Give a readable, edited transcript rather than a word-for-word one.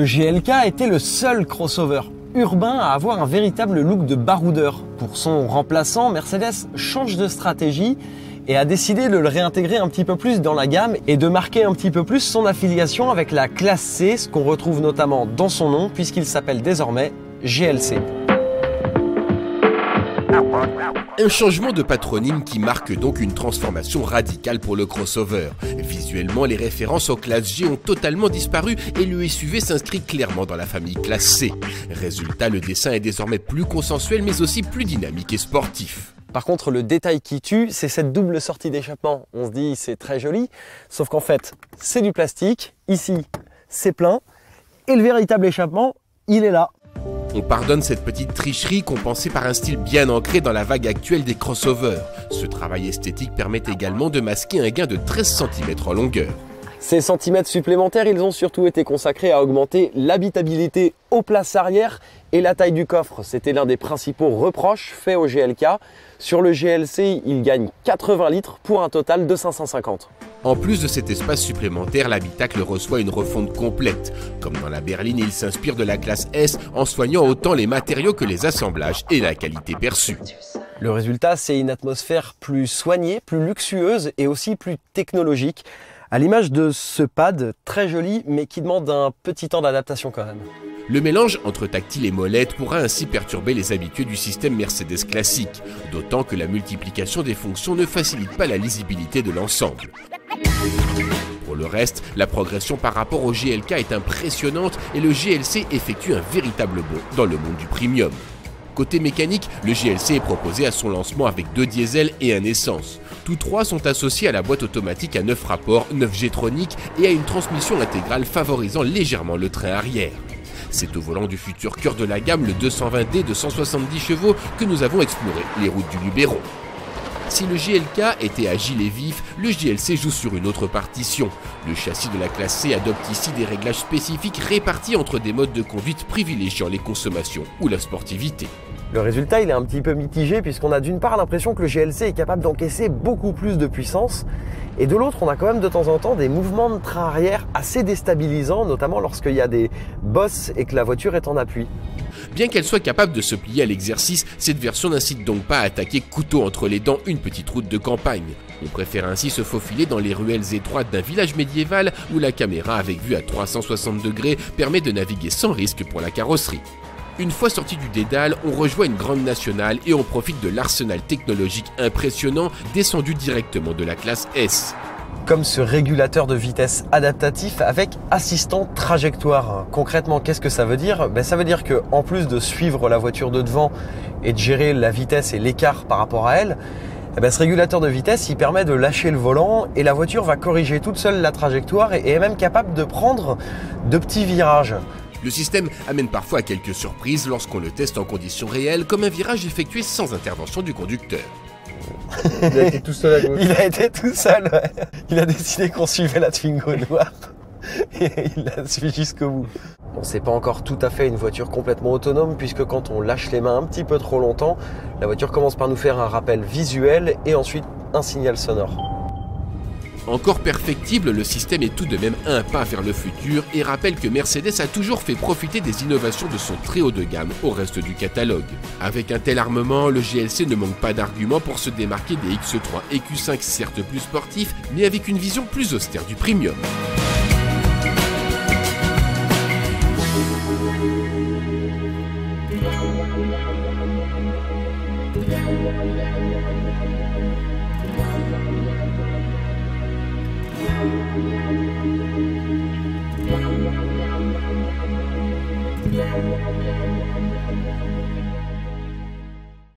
Le GLK était le seul crossover urbain à avoir un véritable look de baroudeur. Pour son remplaçant, Mercedes change de stratégie et a décidé de le réintégrer un petit peu plus dans la gamme et de marquer un petit peu plus son affiliation avec la classe C, ce qu'on retrouve notamment dans son nom puisqu'il s'appelle désormais GLC. Un changement de patronyme qui marque donc une transformation radicale pour le crossover. Visuellement, les références aux classes G ont totalement disparu et le SUV s'inscrit clairement dans la famille classe C. Résultat, le dessin est désormais plus consensuel mais aussi plus dynamique et sportif. Par contre, le détail qui tue, c'est cette double sortie d'échappement. On se dit c'est très joli, sauf qu'en fait, c'est du plastique. Ici, c'est plein. Et le véritable échappement, il est là. On pardonne cette petite tricherie compensée par un style bien ancré dans la vague actuelle des crossovers. Ce travail esthétique permet également de masquer un gain de 13 cm en longueur. Ces centimètres supplémentaires, ils ont surtout été consacrés à augmenter l'habitabilité aux places arrière et la taille du coffre. C'était l'un des principaux reproches faits au GLK. Sur le GLC, il gagne 80 litres pour un total de 550. En plus de cet espace supplémentaire, l'habitacle reçoit une refonte complète. Comme dans la berline, il s'inspire de la classe S en soignant autant les matériaux que les assemblages et la qualité perçue. Le résultat, c'est une atmosphère plus soignée, plus luxueuse et aussi plus technologique. À l'image de ce pad très joli mais qui demande un petit temps d'adaptation quand même. Le mélange entre tactile et molette pourra ainsi perturber les habitués du système Mercedes classique, d'autant que la multiplication des fonctions ne facilite pas la lisibilité de l'ensemble. Pour le reste, la progression par rapport au GLK est impressionnante et le GLC effectue un véritable bond dans le monde du premium. Côté mécanique, le GLC est proposé à son lancement avec 2 diesels et un essence. Tous 3 sont associés à la boîte automatique à 9 rapports, 9 G-troniques et à une transmission intégrale favorisant légèrement le train arrière. C'est au volant du futur cœur de la gamme, le 220D de 170 chevaux, que nous avons exploré les routes du Luberon. Si le GLK était agile et vif, le GLC joue sur une autre partition. Le châssis de la classe C adopte ici des réglages spécifiques répartis entre des modes de conduite privilégiant les consommations ou la sportivité. Le résultat, il est un petit peu mitigé puisqu'on a d'une part l'impression que le GLC est capable d'encaisser beaucoup plus de puissance et de l'autre, on a quand même de temps en temps des mouvements de train arrière assez déstabilisants, notamment lorsqu'il y a des bosses et que la voiture est en appui. Bien qu'elle soit capable de se plier à l'exercice, cette version n'incite donc pas à attaquer couteau entre les dents une petite route de campagne. On préfère ainsi se faufiler dans les ruelles étroites d'un village médiéval où la caméra avec vue à 360 degrés permet de naviguer sans risque pour la carrosserie. Une fois sorti du dédale, on rejoint une grande nationale et on profite de l'arsenal technologique impressionnant descendu directement de la classe S. Comme ce régulateur de vitesse adaptatif avec assistant trajectoire. Concrètement, qu'est-ce que ça veut dire? Ça veut dire qu'en plus de suivre la voiture de devant et de gérer la vitesse et l'écart par rapport à elle, ce régulateur de vitesse, il permet de lâcher le volant et la voiture va corriger toute seule la trajectoire et est même capable de prendre de petits virages. Le système amène parfois à quelques surprises lorsqu'on le teste en conditions réelles, comme un virage effectué sans intervention du conducteur. Il a été tout seul à gauche. Il a été tout seul, ouais. Il a décidé qu'on suivait la Twingo noire et il l'a suivi jusqu'au bout. Bon, c'est pas encore tout à fait une voiture complètement autonome puisque quand on lâche les mains un petit peu trop longtemps, la voiture commence par nous faire un rappel visuel et ensuite un signal sonore. Encore perfectible, le système est tout de même un pas vers le futur et rappelle que Mercedes a toujours fait profiter des innovations de son très haut de gamme au reste du catalogue. Avec un tel armement, le GLC ne manque pas d'arguments pour se démarquer des X3 et Q5 certes plus sportifs, mais avec une vision plus austère du premium.